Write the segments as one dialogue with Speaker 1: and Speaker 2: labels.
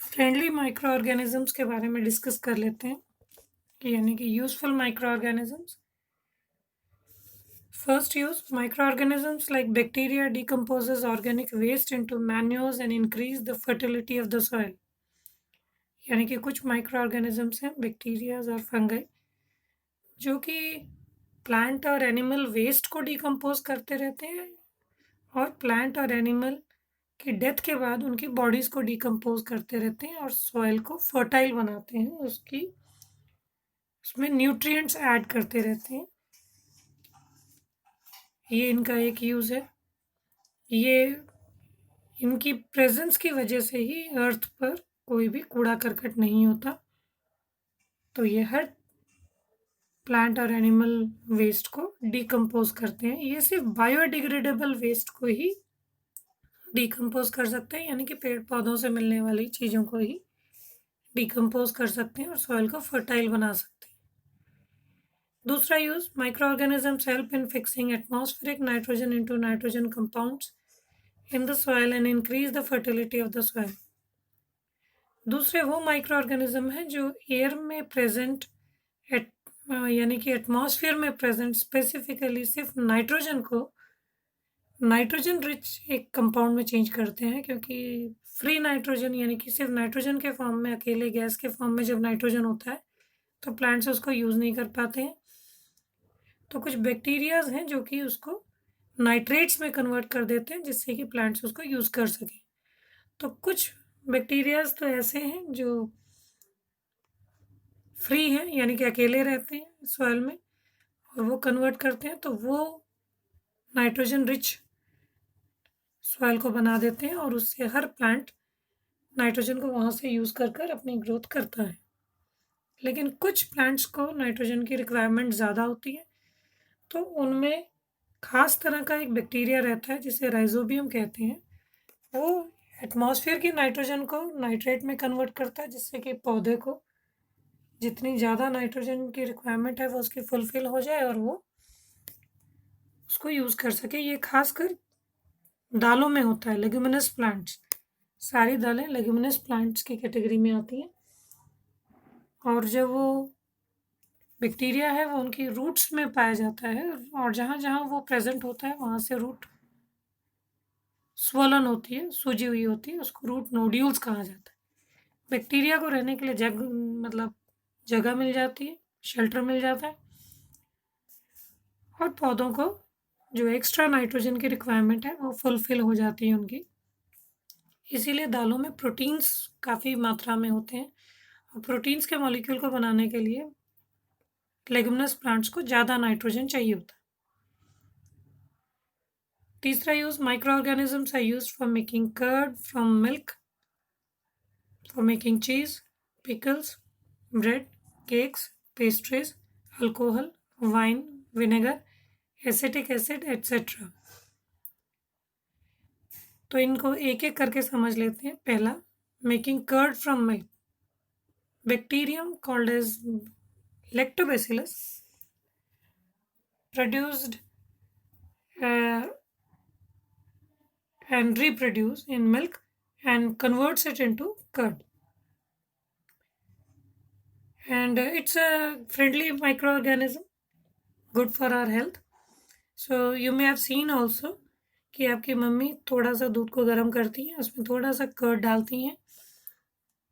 Speaker 1: Friendly micro organisms के बारे में डिस्कस कर लेते हैं कि यानी कि useful micro organisms. First use micro organisms like bacteria decomposes organic waste into manures and increase the fertility of the soil. यानी कि कुछ माइक्रो ऑर्गेनिजम्स हैं बैक्टीरियाज और फंगई जो कि प्लांट और एनिमल वेस्ट को डिकम्पोज करते रहते हैं और प्लांट और एनिमल की डेथ के बाद उनकी बॉडीज को डिकम्पोज करते रहते हैं और सॉइल को फर्टाइल बनाते हैं, उसमें न्यूट्रिएंट्स ऐड करते रहते हैं। ये इनका एक यूज़ है। ये इनकी प्रेजेंस की वजह से ही अर्थ पर कोई भी कूड़ा करकट नहीं होता। तो ये हर प्लांट और एनिमल वेस्ट को डिकम्पोज करते हैं। ये सिर्फ बायोडिग्रेडेबल वेस्ट को ही डिकम्पोज कर सकते हैं, यानी कि पेड़ पौधों से मिलने वाली चीज़ों को ही डिकम्पोज कर सकते हैं और सॉइल को फर्टाइल बना सकते हैं। दूसरा use, micro organisms help in fixing atmospheric nitrogen into nitrogen compounds in the soil and increase the fertility of the soil। दूसरे वो माइक्रो ऑर्गेनिज्म हैं जो एयर में प्रेजेंट यानी कि एटमॉस्फेयर में प्रेजेंट स्पेसिफिकली सिर्फ नाइट्रोजन को नाइट्रोजन रिच एक कंपाउंड में चेंज करते हैं, क्योंकि फ्री नाइट्रोजन यानी कि सिर्फ नाइट्रोजन के फॉर्म में, अकेले गैस के फॉर्म में जब नाइट्रोजन होता है तो प्लांट्स उसको यूज़ नहीं कर पाते हैं। तो कुछ बैक्टीरियाज हैं जो कि उसको नाइट्रेट्स में कन्वर्ट कर देते हैं जिससे कि प्लांट्स उसको यूज़ कर सकें। तो कुछ बैक्टीरियाज तो ऐसे हैं जो फ्री हैं, यानी कि अकेले रहते हैं सॉइल में और वो कन्वर्ट करते हैं, तो वो नाइट्रोजन रिच सॉइल को बना देते हैं और उससे हर प्लांट नाइट्रोजन को वहाँ से यूज़ कर कर अपनी ग्रोथ करता है। लेकिन कुछ प्लांट्स को नाइट्रोजन की रिक्वायरमेंट ज़्यादा होती है, तो उनमें खास तरह का एक बैक्टीरिया रहता है जिसे राइजोबियम कहते हैं। वो एटमॉस्फेयर की नाइट्रोजन को नाइट्रेट में कन्वर्ट करता है जिससे कि पौधे को जितनी ज़्यादा नाइट्रोजन की रिक्वायरमेंट है वो उसकी फुलफिल हो जाए और वो उसको यूज़ कर सके। ये खासकर दालों में होता है, लेग्यूमिनस प्लांट्स। सारी दालें लेग्यूमिनस प्लांट्स की कैटेगरी में आती हैं और जब वो बैक्टीरिया है वो उनकी रूट्स में पाया जाता है और जहाँ जहाँ वो प्रेजेंट होता है वहाँ से रूट स्वलन होती है, सूजी हुई होती है, उसको रूट नोड्यूल्स कहा जाता है। बैक्टीरिया को रहने के लिए मतलब जगह मिल जाती है, शेल्टर मिल जाता है और पौधों को जो एक्स्ट्रा नाइट्रोजन की रिक्वायरमेंट है वो फुलफिल हो जाती है उनकी। इसीलिए दालों में प्रोटीन्स काफ़ी मात्रा में होते हैं और प्रोटीन्स के मॉलिक्यूल को बनाने के लिए लेग्यूमिनस प्लांट्स को ज़्यादा नाइट्रोजन चाहिए होता है। तीसरा use, micro organisms are used for making curd from milk, for making cheese, pickles, bread, cakes, pastries, alcohol, wine, vinegar, acetic acid etcetera. तो इनको एक एक करके समझ लेते हैं। पहला, making curd from milk. Bacterium called as lactobacillus produced uh, and reproduce in milk and converts it into curd. And it's a friendly microorganism, good for our health. So you may have seen also कि आपकी mummy थोड़ा सा दूध को गर्म करती हैं, उसमें थोड़ा सा कर्ड डालती हैं,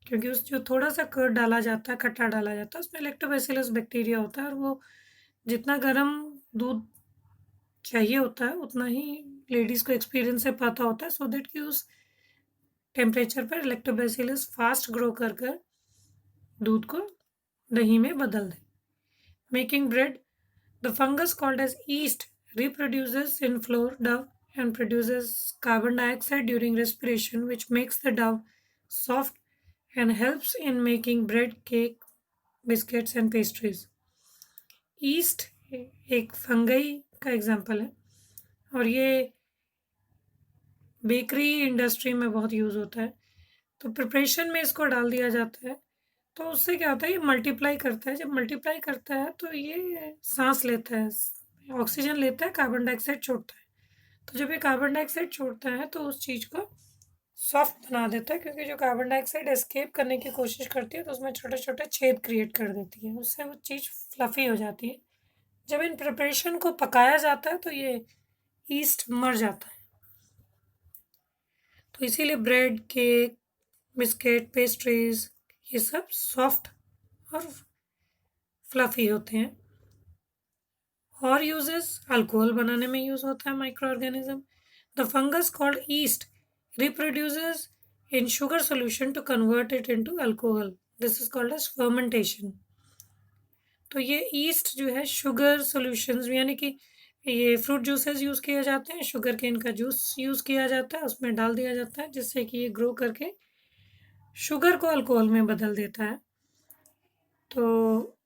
Speaker 1: क्योंकि उस जो थोड़ा सा कर्ड डाला जाता है, खट्टा डाला जाता है, उसमें लैक्टोबैसिलस बैक्टीरिया होता है और वो जितना गर्म दूध चाहिए होता है उतना ही लेडीज़ को एक्सपीरियंस से पता होता है, सो दैट कि उस टेम्परेचर पर लैक्टोबैसिलस फास्ट ग्रो कर कर दूध को दही में बदल दें। Making bread, the fungus called as yeast reproduces in flour dough and produces carbon dioxide during respiration, which makes the dough soft and helps in making bread, cake, biscuits and pastries। East एक fungi का example है और ये bakery industry में बहुत use होता है। तो प्रिपरेशन में इसको डाल दिया जाता है, तो उससे क्या होता है, ये मल्टीप्लाई करता है। जब मल्टीप्लाई करता है तो ये सांस लेता है, ऑक्सीजन लेता है, कार्बन डाइऑक्साइड छोड़ता है। तो जब ये कार्बन डाइऑक्साइड छोड़ता है तो उस चीज़ को सॉफ्ट बना देता है, क्योंकि जो कार्बन डाइऑक्साइड एस्केप करने की कोशिश करती है तो उसमें छोटे छोटे छेद क्रिएट कर देती है, उससे वो चीज़ फ्लफ़ी हो जाती है। जब इन प्रिपरेशन को पकाया जाता है तो ये ईस्ट मर जाता है, तो इसीलिए ब्रेड, केक, बिस्किट, पेस्ट्रीज ये सब सॉफ्ट और फ्लफ़ी होते हैं। और यूजेस, अल्कोहल बनाने में यूज होता है micro organism. The fungus called east reproduces in sugar solution to convert it into alcohol. This is called as fermentation. तो ये ईस्ट जो है शुगर सॉल्यूशंस, यानी कि ये फ्रूट जूसेस यूज़ किए जाते हैं, शुगर केन का जूस यूज़ किया जाता है, उसमें डाल दिया जाता है जिससे कि ये ग्रो करके शुगर को अल्कोहल में बदल देता है। तो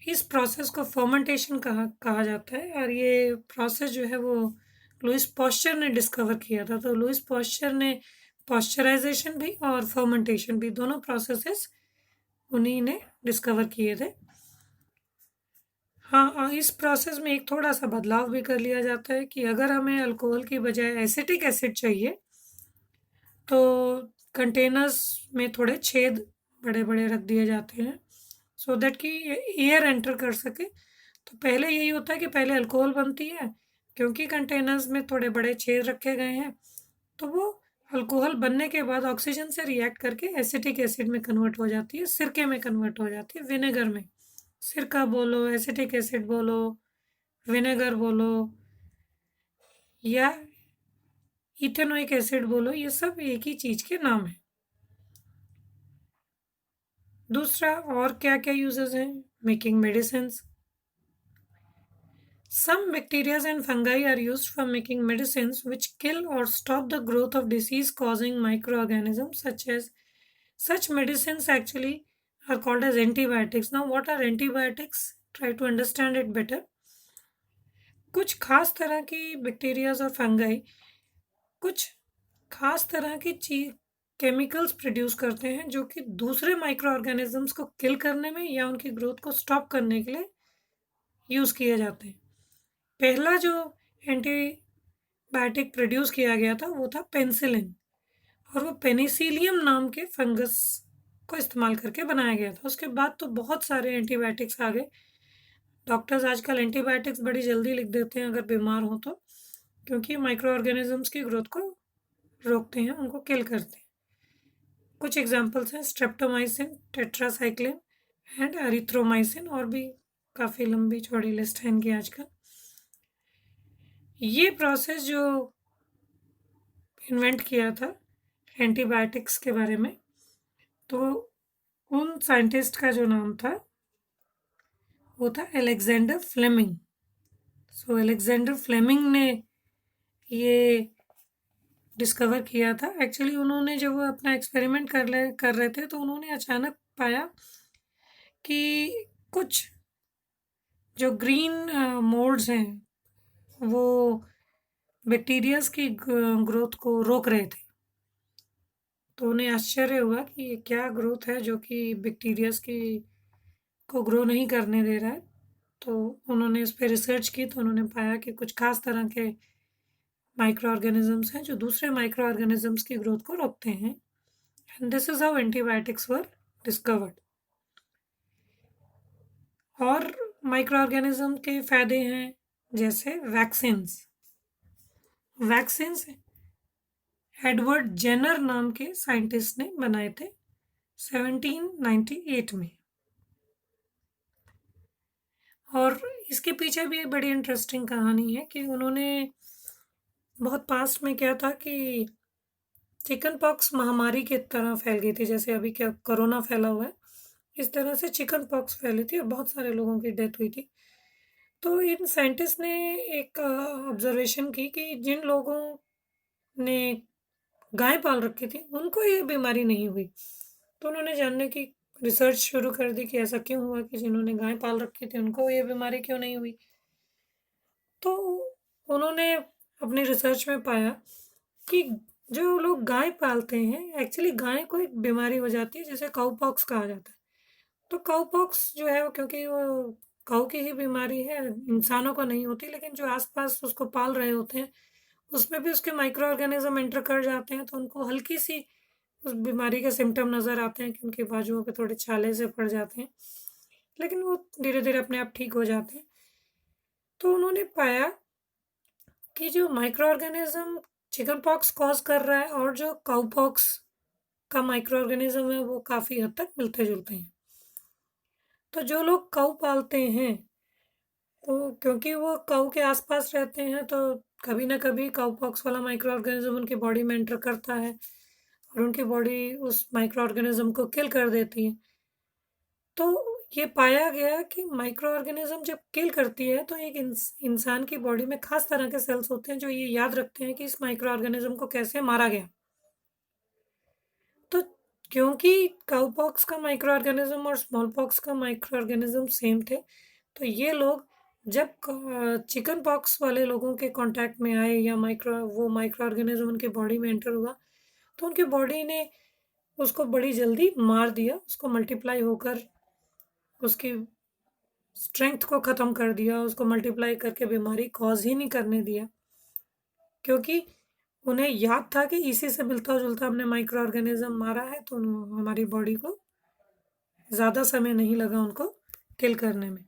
Speaker 1: इस प्रोसेस को फर्मेंटेशन कहा जाता है, और ये प्रोसेस जो है वो लुइस पॉस्चर ने डिस्कवर किया था। तो लुइस पॉस्चर ने पॉस्चराइजेशन भी और फर्मेंटेशन भी दोनों प्रोसेसेस उन्हीं ने डिस्कवर किए थे। हाँ, और इस प्रोसेस में एक थोड़ा सा बदलाव भी कर लिया जाता है कि अगर हमें अल्कोहल की बजाय एसिटिक एसिड चाहिए तो कंटेनर्स में थोड़े छेद बड़े बड़े रख दिए जाते हैं, सो दैट कि एयर एंटर कर सके। तो पहले यही होता है कि पहले अल्कोहल बनती है, क्योंकि कंटेनर्स में थोड़े बड़े छेद रखे गए हैं तो वो अल्कोहल बनने के बाद ऑक्सीजन से रिएक्ट करके एसिटिक एसिड में कन्वर्ट हो जाती है, सिरके में कन्वर्ट हो जाती है, विनेगर में। सिरका बोलो, एसिटिक एसिड बोलो, विनेगर बोलो, या इथेनोइक एसिड बोलो, ये सब एक ही चीज़ के नाम है। दूसरा और क्या क्या यूजेस हैं? Making medicines. Some bacteria and fungi are used for making medicines which kill or stop the growth of disease-causing microorganisms, such medicines actually are called as antibiotics. Now, what are antibiotics? Try to understand it better. कुछ खास तरह की bacterias और fungi कुछ खास तरह की chemicals produce करते हैं जो कि दूसरे माइक्रो ऑर्गेनिजम्स को किल करने में या उनकी ग्रोथ को स्टॉप करने के लिए यूज़ किए जाते हैं। पहला जो एंटीबायोटिक प्रोड्यूस किया गया था वो था पेनिसिलिन, और वो पेनिसिलियम नाम के फंगस को इस्तेमाल करके बनाया गया था। उसके बाद तो बहुत सारे एंटीबायोटिक्स आ गए। डॉक्टर्स आजकल एंटीबायोटिक्स बड़ी जल्दी लिख देते हैं अगर बीमार हो तो, क्योंकि माइक्रो ऑर्गेनिजम्स की ग्रोथ को रोकते हैं, उनको किल करते हैं। कुछ एग्जांपल्स हैं स्ट्रेप्टोमाइसिन, टेट्रासाइक्लिन एंड एरिथ्रोमाइसिन, और भी काफ़ी लंबी चौड़ी लिस्ट है इनकी आजकल। ये प्रोसेस जो इन्वेंट किया था एंटीबायोटिक्स के बारे में, तो उन साइंटिस्ट का जो नाम था वो था अलेक्जेंडर फ्लेमिंग। सो अलेक्जेंडर फ्लेमिंग ने ये डिस्कवर किया था। एक्चुअली उन्होंने जब वो अपना एक्सपेरिमेंट कर रहे थे तो उन्होंने अचानक पाया कि कुछ जो ग्रीन मोल्ड्स हैं वो बैक्टीरियाज की ग्रोथ को रोक रहे थे। तो उन्हें आश्चर्य हुआ कि ये क्या ग्रोथ है जो कि बैक्टीरियाज की को ग्रो नहीं करने दे रहा है। तो उन्होंने इस पर रिसर्च की तो उन्होंने पाया कि कुछ खास तरह के माइक्रो ऑर्गेनिजम्स हैं जो दूसरे माइक्रो ऑर्गेनिजम्स की ग्रोथ को रोकते हैं, and this is how antibiotics were discovered. और माइक्रो ऑर्गेनिज्म के फायदे हैं जैसे वैक्सीन्स। वैक्सीन्स एडवर्ड जेनर नाम के साइंटिस्ट ने बनाए थे 1798 में, और इसके पीछे भी एक बड़ी इंटरेस्टिंग कहानी है कि उन्होंने बहुत पास्ट में क्या था कि चिकन पॉक्स महामारी की तरह फैल गई थी, जैसे अभी क्या कोरोना फैला हुआ है, इस तरह से चिकन पॉक्स फैली थी और बहुत सारे लोगों की डेथ हुई थी। तो इन साइंटिस्ट ने एक ऑब्जर्वेशन की कि जिन लोगों ने गाय पाल रखी थी उनको ये बीमारी नहीं हुई। तो उन्होंने जानने की रिसर्च शुरू कर दी कि ऐसा क्यों हुआ कि जिन्होंने गाय पाल रखी थी उनको ये बीमारी क्यों नहीं हुई। तो उन्होंने अपनी रिसर्च में पाया कि जो लोग गाय पालते हैं एक्चुअली गाय को एक बीमारी हो जाती है जिसे काऊ पॉक्स कहा जाता है। तो काऊ पॉक्स जो है वो क्योंकि वो काऊ की ही बीमारी है, इंसानों को नहीं होती, लेकिन जो आसपास उसको पाल रहे होते हैं उसमें भी उसके माइक्रो ऑर्गेनिज्म एंटर कर जाते हैं, तो उनको हल्की सी उस बीमारी के सिम्टम नज़र आते हैं कि उनके बाजुओं पे थोड़े छाले से पड़ जाते हैं, लेकिन वो धीरे-धीरे अपने आप ठीक हो जाते हैं। तो उन्होंने पाया कि जो micro organism chicken pox cause कर रहा है और जो काऊ पॉक्स का माइक्रो ऑर्गेनिज्म है, वो काफ़ी हद तक मिलते-जुलते हैं। तो जो लोग काऊ पालते हैं, तो क्योंकि वो काऊ के आस-पास रहते हैं, तो कभी न कभी काऊ पॉक्स वाला माइक्रो ऑर्गेनिज्म उनकी बॉडी में एंटर करता है और उनकी बॉडी उस माइक्रो ऑर्गेनिज्म को किल कर देती है। तो ये पाया गया कि माइक्रो ऑर्गेनिज्म जब किल करती है, तो एक इंसान की बॉडी में खास तरह के सेल्स होते हैं जो ये याद रखते हैं कि इस माइक्रो ऑर्गेनिज्म को कैसे मारा गया। तो क्योंकि काउपॉक्स का माइक्रो ऑर्गेनिज्म और स्मॉल पॉक्स का माइक्रो ऑर्गेनिज्म सेम थे, तो ये लोग जब चिकन पॉक्स वाले लोगों के कांटेक्ट में आए या वो माइक्रो ऑर्गेनिज्म उनके बॉडी में एंटर हुआ, तो उनकी बॉडी ने उसको बड़ी जल्दी मार दिया, उसको मल्टीप्लाई होकर उसकी स्ट्रेंथ को ख़त्म कर दिया, उसको मल्टीप्लाई करके बीमारी कॉज़ ही नहीं करने दिया। क्योंकि उन्हें याद था कि इसी से मिलता-जुलता हमने माइक्रो ऑर्गेनिज़्म मारा है, तो हमारी बॉडी को ज़्यादा समय नहीं लगा उनको किल करने में।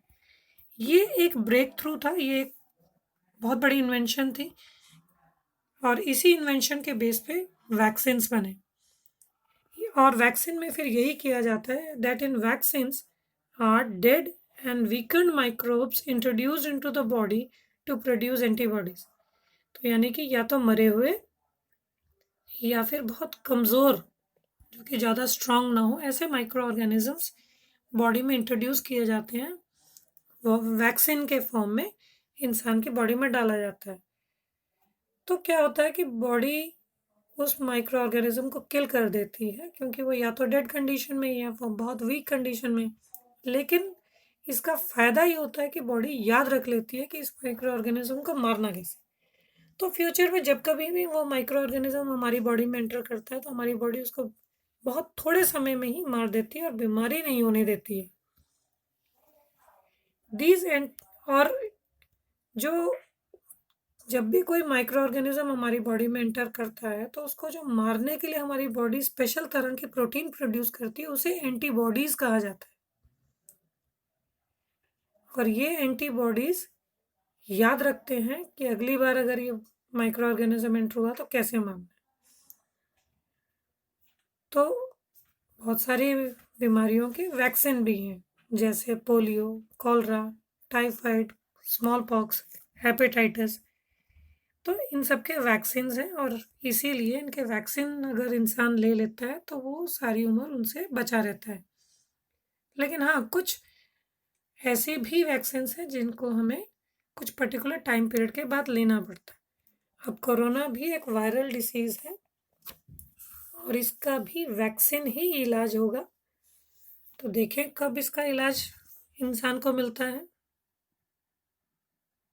Speaker 1: ये एक ब्रेक थ्रू था, ये एक बहुत बड़ी इन्वेंशन थी और इसी इन्वेंशन के बेस पे वैक्सीन्स बने। और वैक्सीन में फिर यही किया जाता है that in vaccines are dead and weakened microbes introduced into the body to produce antibodies। तो यानी कि या तो मरे हुए या फिर बहुत कमज़ोर, जो कि ज़्यादा स्ट्रांग ना हो, ऐसे माइक्रो ऑर्गेनिजम्स बॉडी में इंट्रोड्यूस किए जाते हैं, वो वैक्सीन के फॉर्म में इंसान की बॉडी में डाला जाता है। तो क्या होता है कि बॉडी उस माइक्रो ऑर्गेनिज्म को किल कर देती है, क्योंकि वो या तो डेड कंडीशन में या फिर बहुत वीक कंडीशन में। लेकिन इसका फ़ायदा ये होता है कि बॉडी याद रख लेती है कि इस माइक्रो ऑर्गेनिज्म को मारना कैसे। तो फ्यूचर में जब कभी भी वो माइक्रो ऑर्गेनिज्म हमारी बॉडी में एंटर करता है, तो हमारी बॉडी उसको बहुत थोड़े समय में ही मार देती है और बीमारी नहीं होने देती है। दीज एंड और जो जब भी कोई माइक्रो ऑर्गेनिज्म हमारी बॉडी में एंटर करता है, तो उसको जो मारने के लिए हमारी बॉडी स्पेशल तरह की प्रोटीन प्रोड्यूस करती है, उसे एंटीबॉडीज कहा जाता है। और ये एंटीबॉडीज याद रखते हैं कि अगली बार अगर ये माइक्रो ऑर्गेनिज्म एंटर हुआ तो कैसे मारना है। तो बहुत सारी बीमारियों के वैक्सीन भी हैं, जैसे polio, cholera, typhoid, small pox, hepatitis. तो इन सब के वैक्सीन्स हैं और इसीलिए इनके वैक्सीन अगर इंसान ले लेता है, तो वो सारी उम्र उनसे बचा रहता है। लेकिन हाँ, कुछ ऐसी भी वैक्सीन्स हैं जिनको हमें कुछ पर्टिकुलर टाइम पीरियड के बाद लेना पड़ता है। अब कोरोना भी एक वायरल डिसीज़ है और इसका भी वैक्सीन ही इलाज होगा। तो देखें कब इसका इलाज इंसान को मिलता है।